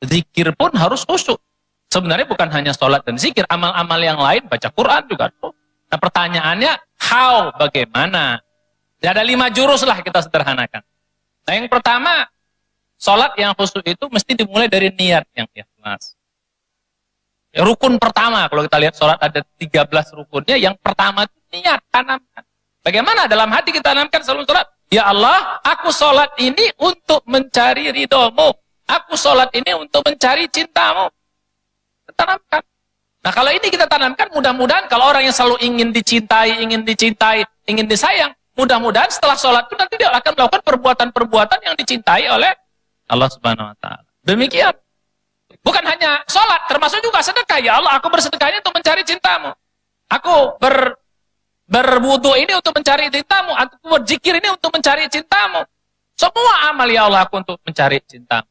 Zikir pun harus khusyuk. Sebenarnya bukan hanya sholat dan zikir, amal-amal yang lain, baca Quran juga. Nah pertanyaannya, bagaimana? Ya, ada 5 jurus lah kita sederhanakan. Nah yang pertama, sholat yang khusyuk itu mesti dimulai dari niat yang ikhlas. Ya, rukun pertama, kalau kita lihat sholat ada 13 rukunnya, yang pertama itu niat, tanamkan. Bagaimana dalam hati kita tanamkan sebelum sholat? Ya Allah, aku sholat ini untuk mencari ridhomu. Aku sholat ini untuk mencari cintamu. Tanamkan. Nah kalau ini kita tanamkan, mudah-mudahan kalau orang yang selalu ingin dicintai, ingin disayang, mudah-mudahan setelah sholat itu nanti dia akan melakukan perbuatan-perbuatan yang dicintai oleh Allah Subhanahu Wa Taala. Demikian. Bukan hanya sholat, termasuk juga sedekah. Ya Allah, aku bersedekahnya untuk mencari cintamu. Aku berwudu ini untuk mencari cintamu. Aku berzikir ini untuk mencari cintamu. Semua amal ya Allah aku untuk mencari cintamu.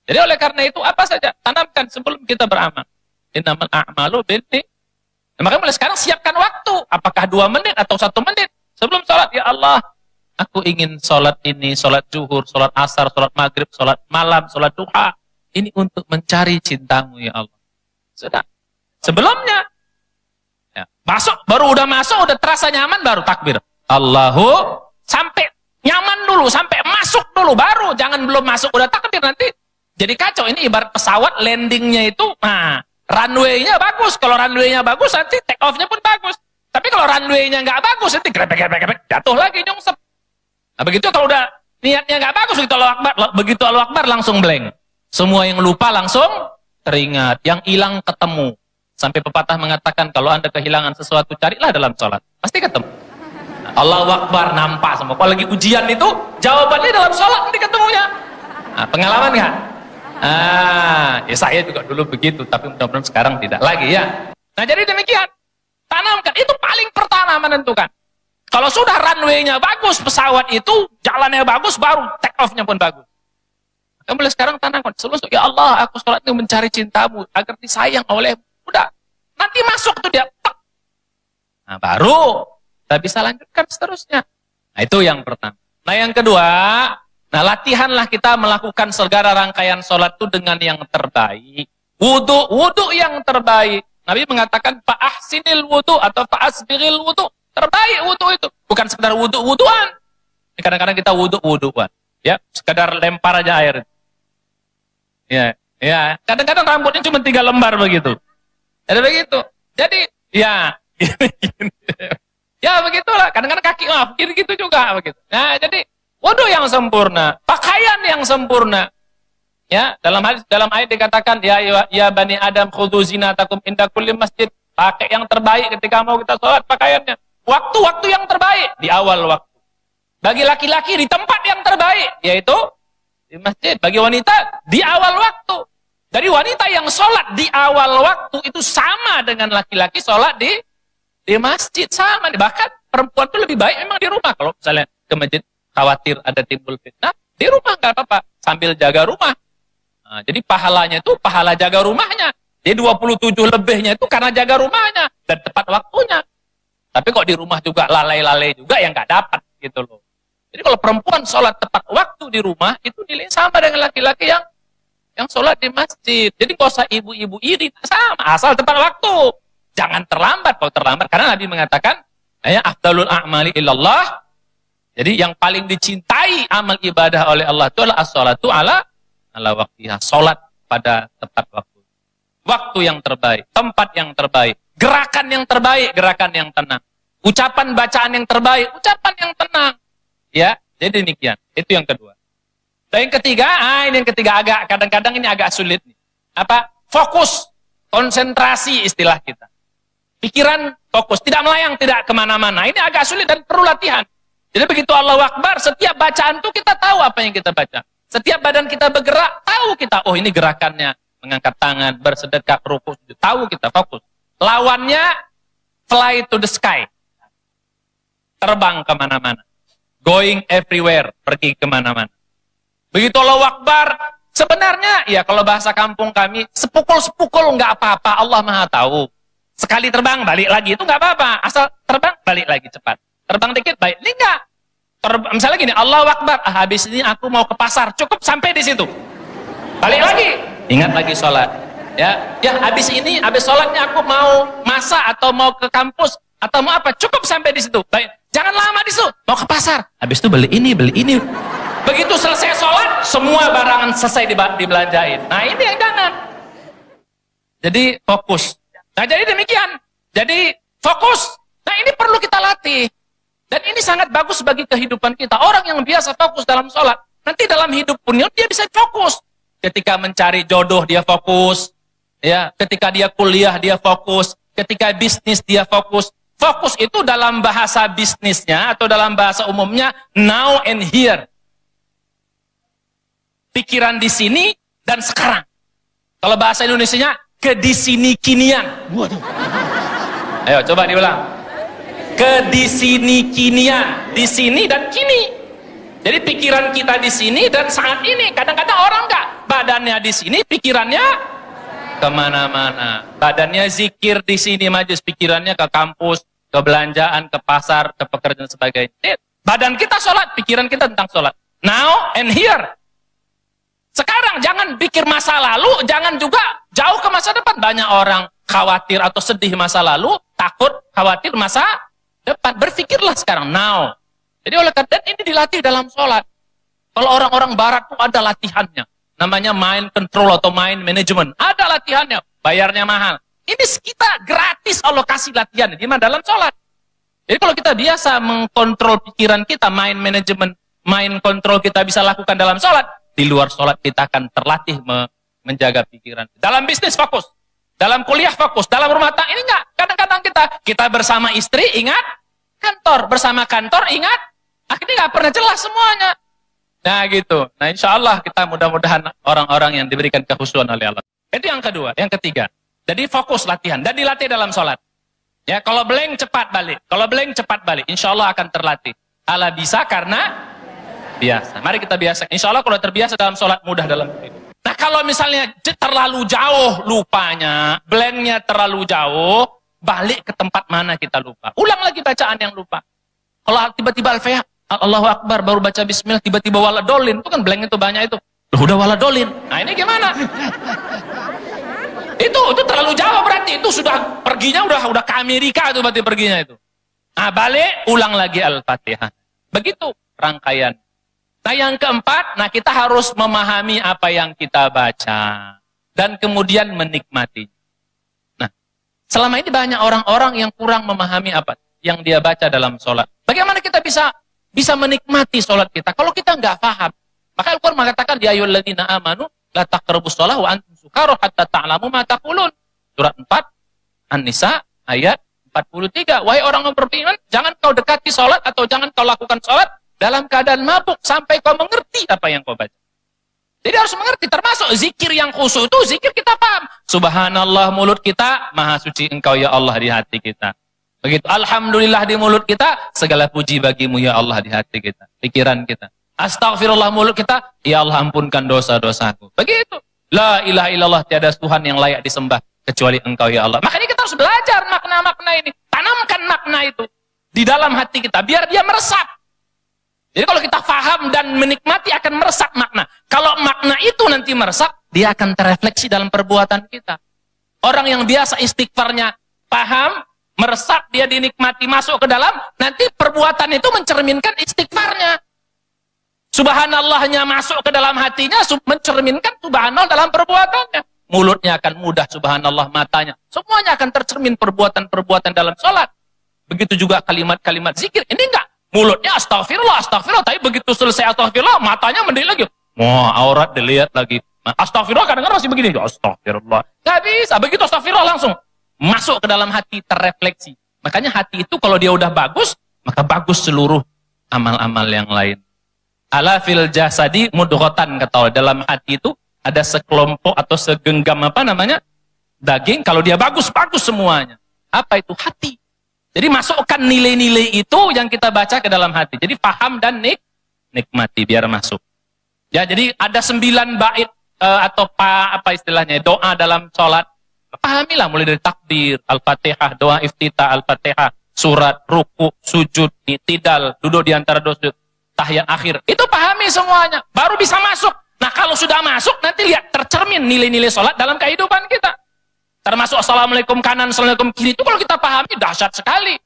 Jadi oleh karena itu apa saja tanamkan sebelum kita beramal. Innamal a'malu binniyat. Nah, makanya mulai sekarang siapkan waktu. Apakah 2 menit atau 1 menit sebelum sholat. Ya Allah, aku ingin sholat ini, sholat zuhur, sholat asar, sholat maghrib, sholat malam, sholat duha. Ini untuk mencari cintamu ya Allah. Sudah. Sebelumnya, ya, baru udah masuk, udah terasa nyaman, baru takbir. Allahu, sampai nyaman dulu, sampai masuk dulu, baru. Jangan belum masuk, udah takbir nanti. Jadi kacau, ini ibarat pesawat landingnya itu, nah, runway-nya bagus. Kalau runway-nya bagus, nanti take off-nya pun bagus. Tapi kalau runway-nya nggak bagus, nanti grebek, jatuh lagi, nyungsep. Nah begitu kalau udah niatnya nggak bagus, begitu Allah Akbar langsung blank. Semua yang lupa langsung teringat, yang hilang ketemu. Sampai pepatah mengatakan, kalau Anda kehilangan sesuatu, carilah dalam sholat. Pasti ketemu. Nah, Allahu Akbar nampak semua. Kalau lagi ujian itu, jawabannya dalam sholat nanti ketemunya. Nah, pengalaman nggak? Ya saya juga dulu begitu, tapi mudah-mudahan sekarang tidak lagi ya. Nah jadi demikian, tanamkan, itu paling pertama menentukan. Kalau sudah runway-nya bagus, pesawat itu jalannya bagus, baru take off-nya pun bagus. Maka mulai sekarang tanamkan, ya Allah, aku sholat ini mencari cintamu, agar disayang olehmu. Udah, nanti masuk tuh dia, nah baru kita bisa lanjutkan seterusnya. Nah itu yang pertama. Nah yang kedua, nah latihanlah kita melakukan segala rangkaian sholat itu dengan yang terbaik. Wudu yang terbaik. Nabi mengatakan fa'ahsinil wudu atau fa'asbiril wudu. Terbaik wudu itu. Bukan sekedar wuduan. Kadang-kadang kita wuduan. Ya, sekedar lempar aja air. Ya. Kadang-kadang rambutnya cuma 3 lembar begitu. Ada begitu. Jadi, ya. Ya begitulah. Kadang-kadang kaki gitu juga begitu. Nah, jadi wudu yang sempurna, pakaian yang sempurna. Ya, dalam ayat dikatakan ya bani Adam khudzu zinatakum inda kulli masjid. Pakai yang terbaik ketika mau kita sholat pakaiannya. Waktu-waktu yang terbaik di awal waktu. Bagi laki-laki di tempat yang terbaik, yaitu di masjid. Bagi wanita di awal waktu. Dari wanita yang sholat di awal waktu itu sama dengan laki-laki sholat di masjid, sama. Bahkan perempuan itu lebih baik memang di rumah. Kalau misalnya ke masjid khawatir ada timbul fitnah, di rumah nggak apa-apa, sambil jaga rumah. Nah, jadi pahalanya itu pahala jaga rumahnya. Jadi 27 lebihnya itu karena jaga rumahnya dan tepat waktunya. Tapi kok di rumah juga lalai-lalai juga yang nggak dapat gitu loh. Jadi kalau perempuan sholat tepat waktu di rumah itu nilai sama dengan laki-laki yang sholat di masjid. Jadi nggak usah ibu-ibu iri, sama asal tepat waktu. Jangan terlambat. Kalau terlambat, karena Nabi mengatakan, ya afdalul a'mali illallah. Jadi yang paling dicintai amal ibadah oleh Allah itu adalah as-sholatu ala waktiha. Sholat pada tepat waktu. Waktu yang terbaik, tempat yang terbaik, gerakan yang terbaik, gerakan yang tenang. Ucapan bacaan yang terbaik, ucapan yang tenang. Ya, jadi demikian. Itu yang kedua. Dan yang ketiga, ini yang ketiga kadang-kadang ini agak sulit nih. Apa? Fokus, konsentrasi istilah kita. Pikiran fokus, tidak melayang, tidak kemana-mana. Ini agak sulit dan perlu latihan. Jadi begitu Allahu Akbar, setiap bacaan itu kita tahu apa yang kita baca. Setiap badan kita bergerak, tahu kita, oh ini gerakannya. Mengangkat tangan, bersedekah, rukuk, tahu kita, fokus. Lawannya, fly to the sky. Terbang kemana-mana. Going everywhere, pergi kemana-mana. Begitu Allahu Akbar, sebenarnya, ya kalau bahasa kampung kami, sepukul-sepukul nggak apa-apa, Allah Maha tahu. Sekali terbang, balik lagi, itu nggak apa-apa. Asal terbang, balik lagi cepat. Terbang dikit, baik. Ini enggak. Misalnya gini, Allahu Akbar, habis ini aku mau ke pasar, cukup sampai di situ. Balik lagi. Ingat lagi sholat. Ya, habis sholatnya aku mau masak atau mau ke kampus atau mau apa, cukup sampai di situ. Baik, jangan lama di situ. Mau ke pasar, habis itu beli ini. Begitu selesai sholat, semua barangan selesai dibelanjain. Nah, ini yang jangan. Jadi fokus. Nah, jadi demikian. Jadi fokus. Nah, ini perlu kita latih. Dan ini sangat bagus bagi kehidupan kita. Orang yang biasa fokus dalam sholat, nanti dalam hidup pun dia bisa fokus. Ketika mencari jodoh dia fokus. Ya, ketika dia kuliah dia fokus, ketika bisnis dia fokus. Fokus itu dalam bahasa bisnisnya atau dalam bahasa umumnya now and here. Pikiran di sini dan sekarang. Kalau bahasa Indonesianya ke di sini kinian. Ayo coba diulang. Ke di sini kinian, di sini dan kini. Jadi pikiran kita di sini dan saat ini. Kadang-kadang orang enggak, badannya di sini, pikirannya kemana-mana. Badannya zikir di sini majlis, pikirannya ke kampus, ke belanjaan, ke pasar, ke pekerjaan sebagainya. Badan kita sholat, pikiran kita tentang sholat. Now and here. Sekarang jangan pikir masa lalu, jangan juga jauh ke masa depan. Banyak orang khawatir atau sedih masa lalu, takut, khawatir masa depan. Berpikirlah sekarang, now. Jadi oleh karena ini dilatih dalam sholat. Kalau orang-orang barat itu ada latihannya. Namanya mind control atau mind management. Ada latihannya, bayarnya mahal. Ini kita gratis alokasi latihan. Gimana dalam sholat? Jadi kalau kita biasa mengkontrol pikiran kita, mind management, mind control kita bisa lakukan dalam sholat. Di luar sholat kita akan terlatih menjaga pikiran. Dalam bisnis fokus. Dalam kuliah fokus. Dalam rumah tangga ini enggak. Kadang-kadang kita bersama istri ingat kantor. Bersama kantor ingat. Akhirnya nggak pernah jelas semuanya. Nah gitu. Nah insya Allah kita mudah-mudahan orang-orang yang diberikan kekhusyuan oleh Allah. Itu yang kedua. Yang ketiga. Jadi fokus latihan. Dan dilatih dalam sholat. Ya, kalau blank cepat balik. Kalau blank cepat balik. Insya Allah akan terlatih. Allah bisa karena biasa. Mari kita biasa. Insya Allah kalau terbiasa dalam sholat mudah dalam hidup. Nah kalau misalnya terlalu jauh lupanya. Blanknya terlalu jauh. Balik ke tempat mana kita lupa. Ulang lagi bacaan yang lupa. Kalau tiba-tiba Al-Fatihah. Allahu Akbar, baru baca bismillah, tiba-tiba waladolin. Itu kan blank itu banyak itu. Udah waladolin. Nah ini gimana? itu terlalu jauh berarti. Itu sudah perginya udah ke Amerika itu berarti perginya itu. Nah balik, ulang lagi Al-Fatihah. Begitu rangkaian. Nah yang keempat, nah kita harus memahami apa yang kita baca. Dan kemudian menikmati. Nah selama ini banyak orang-orang yang kurang memahami apa yang dia baca dalam sholat. Bagaimana kita bisa menikmati sholat kita kalau kita nggak paham? Maka Al-Quran mengatakan ya ayyuhalladzina amanu la taqrabus shalah wa antum sukara hatta ta'lamu ma taqulun. Surat 4 An-Nisa ayat 43. Wahai orang yang beriman, jangan kau dekati sholat atau jangan kau lakukan sholat dalam keadaan mabuk sampai kau mengerti apa yang kau baca. Jadi harus mengerti, termasuk zikir yang khusyuk itu zikir kita paham. Subhanallah, mulut kita, maha suci engkau ya Allah di hati kita. Begitu, alhamdulillah di mulut kita, segala puji bagimu ya Allah di hati kita, pikiran kita. Astagfirullah mulut kita, ya Allah ampunkan dosa-dosaku. Begitu. La ilaha illallah, tiada Tuhan yang layak disembah kecuali engkau ya Allah. Makanya kita harus belajar makna-makna ini. Tanamkan makna itu di dalam hati kita, biar dia meresap. Jadi kalau kita paham dan menikmati akan meresap makna. Kalau makna itu nanti meresap, dia akan terefleksi dalam perbuatan kita. Orang yang biasa istighfarnya paham, meresap, dia dinikmati, masuk ke dalam, nanti perbuatan itu mencerminkan istighfarnya. Subhanallahnya masuk ke dalam hatinya, mencerminkan subhanallah dalam perbuatannya. Mulutnya akan mudah, subhanallah, matanya. Semuanya akan tercermin perbuatan-perbuatan dalam sholat. Begitu juga kalimat-kalimat zikir. Ini enggak, mulutnya astagfirullah, astagfirullah, tapi begitu selesai astagfirullah, matanya mendek lagi. Wah, aurat dilihat lagi. Astagfirullah kadang-kadang masih begini. Astagfirullah. Gak bisa, begitu astagfirullah langsung masuk ke dalam hati, terrefleksi. Makanya hati itu kalau dia udah bagus, maka bagus seluruh amal-amal yang lain. Ala fil jasadi mudghatan, kata Allah. Dalam hati itu ada sekelompok atau segenggam apa namanya? Daging. Kalau dia bagus, bagus semuanya. Apa itu? Hati. Jadi masukkan nilai-nilai itu yang kita baca ke dalam hati. Jadi paham dan nikmati biar masuk. Ya, jadi ada 9 bait atau apa istilahnya? Doa dalam sholat. Pahamilah mulai dari takbir, Al-Fatihah, doa iftitah, Al-Fatihah, surat, ruku, sujud, i'tidal, duduk di antara dua sujud, tahiyat akhir. Itu pahami semuanya. Baru bisa masuk. Nah kalau sudah masuk, nanti lihat tercermin nilai-nilai sholat dalam kehidupan kita. Termasuk assalamualaikum kanan, assalamualaikum kiri, itu kalau kita pahami dahsyat sekali.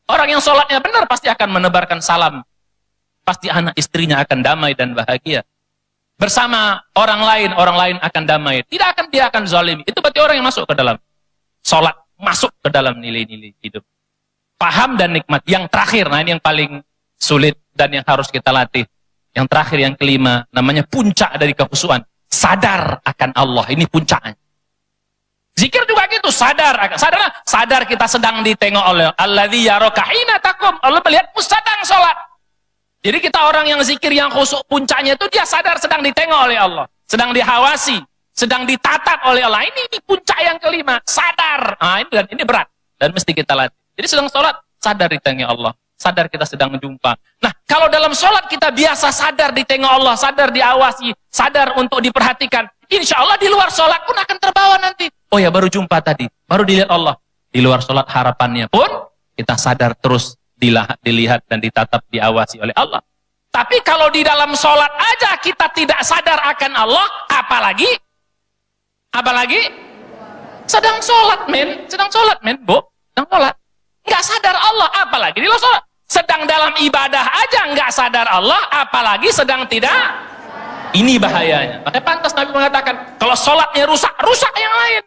Orang yang sholatnya benar pasti akan menebarkan salam. Pasti anak istrinya akan damai dan bahagia. Bersama orang lain akan damai. Tidak akan dia akan zalimi. Itu berarti orang yang masuk ke dalam sholat, masuk ke dalam nilai-nilai hidup. Paham dan nikmat. Yang terakhir, nah ini yang paling sulit dan yang harus kita latih. Yang terakhir, yang kelima, namanya puncak dari kekhusyuan. Sadar akan Allah, ini puncaknya. Zikir juga gitu, sadar kita sedang ditengok oleh alladzi yaraka hina taqum. Allah melihatmu sedang sholat. Jadi kita orang yang zikir yang khusyuk, puncaknya itu dia sadar sedang ditengok oleh Allah, sedang dihawasi, sedang ditatap oleh Allah. Ini puncak yang kelima, sadar. Nah, ini berat dan mesti kita latih. Jadi sedang sholat, sadar ditengok Allah, sadar kita sedang jumpa. Nah, kalau dalam sholat kita biasa sadar ditengok Allah, sadar diawasi, sadar untuk diperhatikan, insya Allah di luar sholat pun akan terbawa nanti. Oh ya, baru jumpa tadi, baru dilihat Allah. Di luar sholat harapannya pun kita sadar terus dilihat dan ditatap, diawasi oleh Allah. Tapi kalau di dalam sholat aja kita tidak sadar akan Allah, apalagi sedang sholat men, bu, sedang sholat, nggak sadar Allah, apalagi di luar sholat. Sedang dalam ibadah aja nggak sadar Allah, apalagi sedang tidak. Ini bahayanya. Makanya pantas Nabi mengatakan, kalau sholatnya rusak yang lain.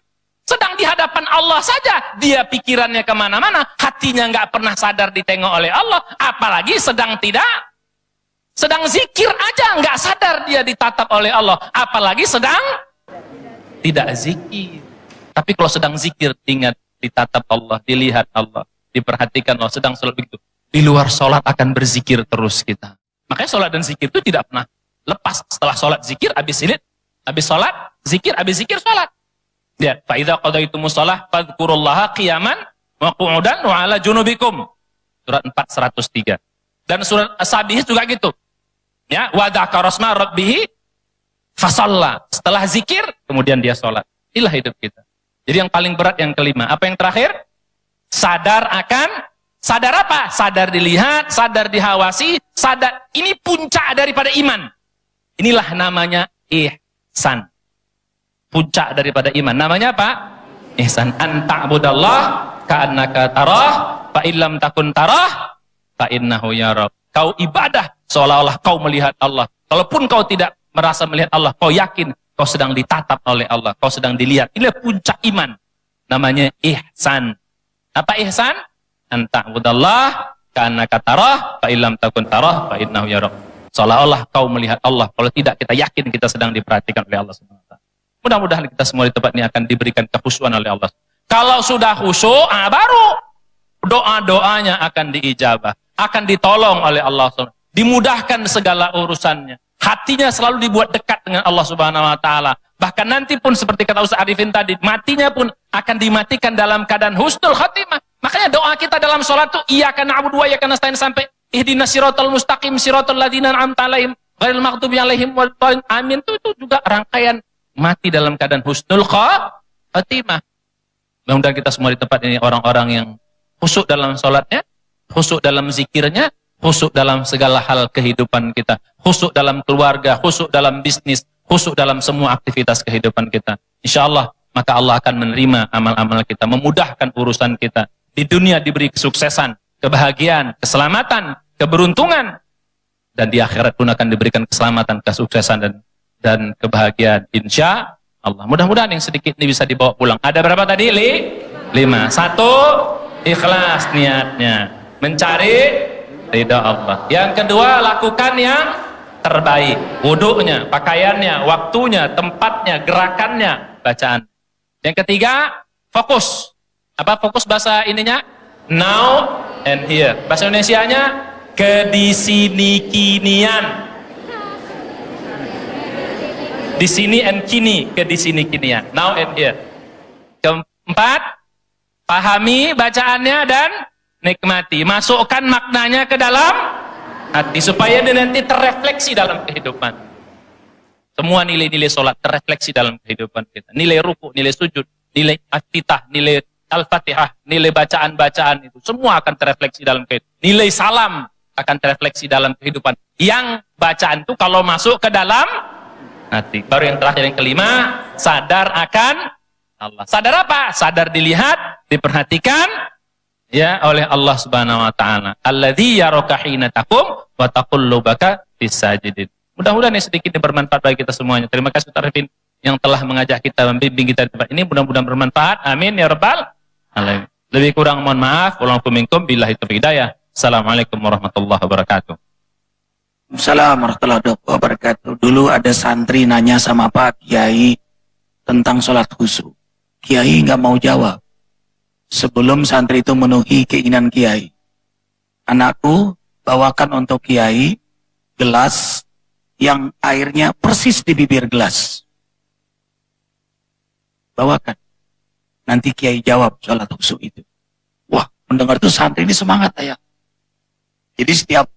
Sedang di hadapan Allah saja, dia pikirannya kemana-mana, hatinya nggak pernah sadar ditengok oleh Allah, apalagi sedang zikir aja nggak sadar dia ditatap oleh Allah, apalagi sedang tidak zikir. Tapi kalau sedang zikir, ingat ditatap Allah, dilihat Allah, diperhatikan Allah, sedang sholat begitu. Di luar sholat akan berzikir terus kita. Makanya sholat dan zikir itu tidak pernah lepas. Setelah sholat zikir, habis sholat zikir, habis zikir sholat. Lihat, fa idza qadaitumus shalah fadhkurullaha qiyaman wa qu'udan wa 'ala junubikum. Surat 4 103. Dan surat As-Sabih juga gitu. Ya, wa dzakara asma rabbih fasalla. Setelah zikir, kemudian dia salat. Inilah hidup kita. Jadi yang paling berat yang kelima. Apa yang terakhir? Sadar apa? Sadar dilihat, sadar dihawasi, sadar. Ini puncak daripada iman. Inilah namanya ihsan. Puncak daripada iman. Namanya apa? Ihsan. Anta'budallah ka'annaka tarah, fa illam takun tarah, fa innahu yarab. Kau ibadah seolah-olah kau melihat Allah. Kalaupun kau tidak merasa melihat Allah, kau yakin kau sedang ditatap oleh Allah, kau sedang dilihat. Inilah puncak iman. Namanya ihsan. Apa ihsan? Anta'budallah ka'annaka tarah, fa illam takun tarah, fa innahu yarab. Seolah-olah kau melihat Allah. Kalau tidak, kita yakin kita sedang diperhatikan oleh Allah Subhanahu wa taala. Mudah-mudahan kita semua di tempat ini akan diberikan kekhusyuan oleh Allah. Kalau sudah khusyuk, baru doa-doanya akan diijabah, akan ditolong oleh Allah, dimudahkan segala urusannya. Hatinya selalu dibuat dekat dengan Allah Subhanahu wa taala. Bahkan nanti pun seperti kata Ustaz Arifin tadi, matinya pun akan dimatikan dalam keadaan husnul khatimah. Makanya doa kita dalam sholat itu iyyaka na'budu wa iyyaka nasta'in sampai ihdinas siratal mustaqim siratal ladzina an'amta 'alaihim ghairil maghdubi 'alaihim waladdallin. Amin itu juga rangkaian mati dalam keadaan husnul khatimah. Mudah-mudahan kita semua di tempat ini orang-orang yang khusyuk dalam sholatnya, khusyuk dalam zikirnya, khusyuk dalam segala hal kehidupan kita, khusyuk dalam keluarga, khusyuk dalam bisnis, khusyuk dalam semua aktivitas kehidupan kita. Insya Allah, maka Allah akan menerima amal-amal kita, memudahkan urusan kita. Di dunia diberi kesuksesan, kebahagiaan, keselamatan, keberuntungan, dan di akhirat pun akan diberikan keselamatan, kesuksesan, dan kebahagiaan, insya Allah. Mudah-mudahan yang sedikit ini bisa dibawa pulang. Ada berapa tadi? 5. 1, ikhlas niatnya, mencari ridha Allah. Yang kedua, lakukan yang terbaik, wudunya, pakaiannya, waktunya, tempatnya, gerakannya, bacaan. Yang ketiga, fokus. Apa fokus bahasa ininya? Now and here. Bahasa Indonesianya kedisini-kinian. Di sini and kini, ke di sini kinian. Now and here. Keempat, pahami bacaannya dan nikmati. Masukkan maknanya ke dalam hati supaya dia nanti terrefleksi dalam kehidupan. Semua nilai-nilai sholat terrefleksi dalam kehidupan kita. Nilai ruku, nilai sujud, nilai iftitah, nilai al-fatihah, nilai bacaan-bacaan itu semua akan terrefleksi dalam kehidupan. Nilai salam akan terrefleksi dalam kehidupan. Yang bacaan itu kalau masuk ke dalam hati. Baru yang terakhir, yang kelima, sadar akan Allah. Sadar apa? Sadar dilihat, diperhatikan ya oleh Allah Subhanahu wa taala. Alladzi yaraka hina taqum wa taqallubaka fis-sajidin. Mudah-mudahan ini sedikit bermanfaat bagi kita semuanya. Terima kasih Ustaz Arifin yang telah mengajak kita, membimbing kita di tempat ini. Mudah-mudahan bermanfaat. Amin ya rabbal alamin. Lebih kurang mohon maaf. Wallahu minkum billahi taufiq hidayah. Assalamualaikum warahmatullahi wabarakatuh. Assalamualaikum warahmatullahi wabarakatuh. Dulu ada santri nanya sama Pak Kiai tentang sholat khusyuk. Kiai nggak mau jawab. Sebelum santri itu memenuhi keinginan Kiai, anakku bawakan untuk Kiai gelas yang airnya persis di bibir gelas. Bawakan. Nanti Kiai jawab sholat khusyuk itu. Wah, mendengar itu santri ini semangat ya. Jadi setiap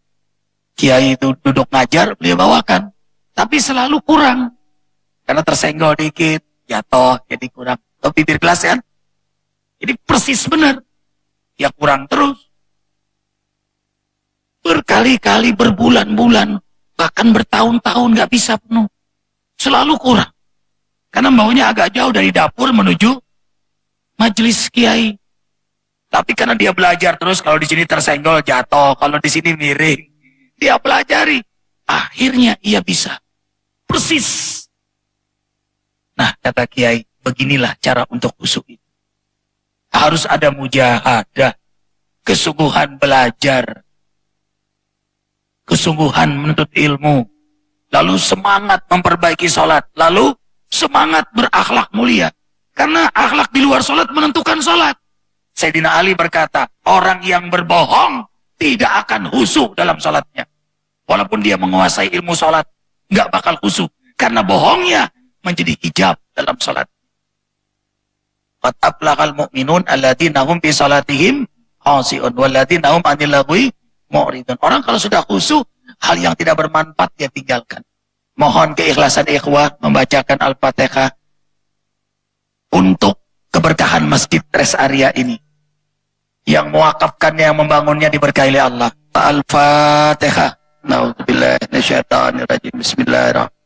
Kiai itu duduk ngajar, beliau bawakan. Tapi selalu kurang. Karena tersenggol dikit, jatuh, jadi kurang. Atau bibir gelas kan? Jadi persis benar. Ya kurang terus. Berkali-kali, berbulan-bulan, bahkan bertahun-tahun nggak bisa penuh. Selalu kurang. Karena maunya agak jauh dari dapur menuju majelis Kiai. Tapi karena dia belajar terus, kalau di sini tersenggol jatuh, kalau di sini miring. Dia pelajari. Akhirnya ia bisa. Persis. Nah, kata Kiai, beginilah cara untuk khusyuk itu. Harus ada mujahadah, kesungguhan belajar, kesungguhan menuntut ilmu, lalu semangat memperbaiki sholat, lalu semangat berakhlak mulia. Karena akhlak di luar sholat menentukan sholat. Sayyidina Ali berkata, orang yang berbohong tidak akan khusyuk dalam sholatnya. Walaupun dia menguasai ilmu sholat, nggak bakal khusyuk. Karena bohongnya menjadi hijab dalam sholat. Qad aflahal mu'minun alladzina hum fi salatihim khashi'un walladzina hum 'anil lagwi mu'ridun. Orang kalau sudah khusyuk, hal yang tidak bermanfaat dia tinggalkan. Mohon keikhlasan ikhwah membacakan Al-Fatihah untuk keberkahan masjid rest area ini. Yang mewakafkannya, yang membangunnya diberkahi oleh Allah. Al-Fatihah. Na'udzubillahi minasyaitonirrajim. Bismillahirrahmanirrahim.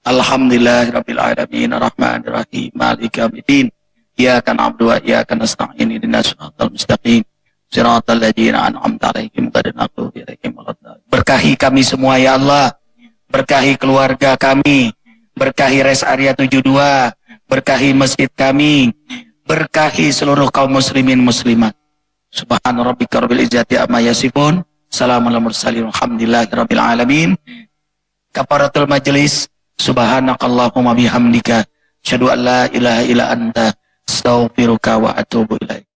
Alhamdulillahirabbil alamin arrahmanir rahim maliki yaumiddin. Iyyaka na'budu wa iyyaka nasta'in ihdinas siratal mustaqim siratal ladzina an'amta 'alaihim ghairil maghdubi 'alaihim waladdallin. Berkahi kami semua ya Allah. Berkahi keluarga kami, berkahi rest area 72, berkahi masjid kami, berkahi seluruh kaum muslimin muslimat. Subhana rabbika rabbil izzati amma yasifun, salamun alal mursalin, alhamdulillahirabbil alamin. Kafaratul majlis, subhanakallahumma bihamdika, asyhadu an la ilaha illa anta, astaghfiruka wa atubu ilaik.